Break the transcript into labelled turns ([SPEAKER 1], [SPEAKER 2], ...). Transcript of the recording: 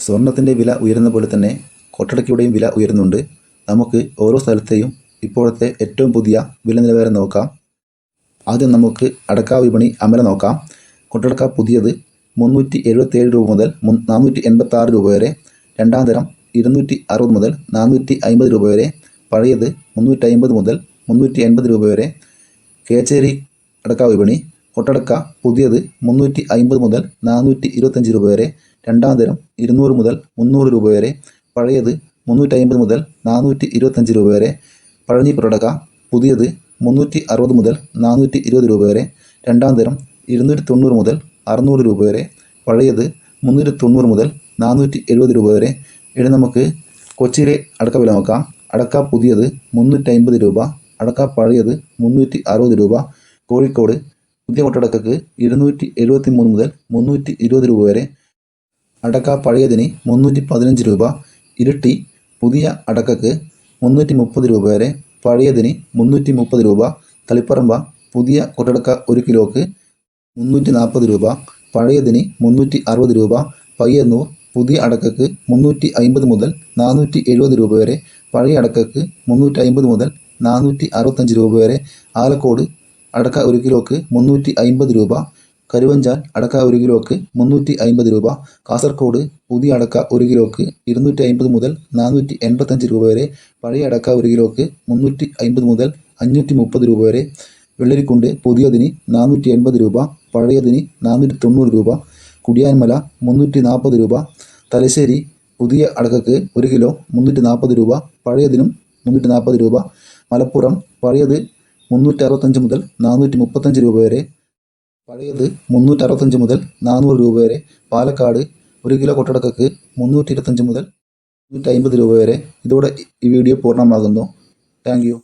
[SPEAKER 1] സ്വർണത്തിൻ്റെ വില ഉയരുന്ന പോലെ തന്നെ കൊട്ടടയ്ക്കയുടെയും വില ഉയരുന്നുണ്ട്. നമുക്ക് ഓരോ സ്ഥലത്തെയും ഇപ്പോഴത്തെ ഏറ്റവും പുതിയ വില നിലവാരം നോക്കാം. ആദ്യം നമുക്ക് അടക്ക വിപണി അമല നോക്കാം. കൊട്ടടക്ക പുതിയത് 377 രൂപ മുതൽ 486 രൂപ വരെ, രണ്ടാം തരം 260 മുതൽ 450 രൂപ വരെ, പഴയത് 350 മുതൽ 380 രൂപ വരെ. കേച്ചേരി അടക്ക വിപണി കൊട്ടടക്ക പുതിയത് 350 മുതൽ 425 രൂപ വരെ, രണ്ടാം തരം 200 മുതൽ 300 രൂപ വരെ, പഴയത് 350 മുതൽ 425 രൂപ വരെ. പഴഞ്ഞി പൊട്ടടക്ക പുതിയത് 360 മുതൽ 420 രൂപ വരെ, രണ്ടാം തരം 290 മുതൽ 600 രൂപ വരെ, പഴയത് 390 മുതൽ 470 രൂപ വരെ. ഇനി നമുക്ക് കൊച്ചിയിലെ അടക്ക വില നോക്കാം. അടക്ക പുതിയത് 350 രൂപ, അടക്ക പഴയത് 360 രൂപ. കോഴിക്കോട് പുതിയ കൊട്ടടക്കക്ക് 273 മുതൽ 320 രൂപ വരെ, അടക്ക പഴയതിന് 315 രൂപ. ഇരിട്ടി പുതിയ അടക്കക്ക് 330 രൂപ വരെ, പഴയതിന് 330 രൂപ. തളിപ്പറമ്പ പുതിയ കൊട്ടടക്ക 1 കിലോക്ക് 340 രൂപ, പഴയതിന് 360 രൂപ. പയ്യന്നൂർ പുതിയ അടക്കക്ക് 350 മുതൽ 470 രൂപ വരെ, പഴയ അടക്കക്ക് 350 മുതൽ 465 രൂപ വരെ. ആലക്കോട് അടക്ക 1 കിലോക്ക് 350 രൂപ, കരുവഞ്ചാൽ അടക്ക 1 കിലോക്ക് 350 രൂപ. കാസർഗോഡ് പുതിയ അടക്ക 1 കിലോക്ക് 250 മുതൽ 485 രൂപ വരെ, പഴയ അടക്ക 1 കിലോക്ക് 350 മുതൽ 530 രൂപ വരെ. വെള്ളരിക്കുണ്ട് പുതിയതിന് 480 രൂപ, പഴയതിന് 490 രൂപ. കുടിയാൻമല 340 രൂപ. തലശ്ശേരി പുതിയ അടക്കക്ക് 1 കിലോ 340 രൂപ, പഴയതിനും 340 രൂപ. മലപ്പുറം പഴയത് 365 മുതൽ 435 രൂപ വരെ, പഴയത് 365 മുതൽ 400 രൂപ വരെ. പാലക്കാട് 1 കിലോ കൊട്ടടക്കക്ക് 325 മുതൽ 350 രൂപ വരെ. ഇതോടെ ഈ വീഡിയോ പൂർണ്ണമാകുന്നു. Thank you.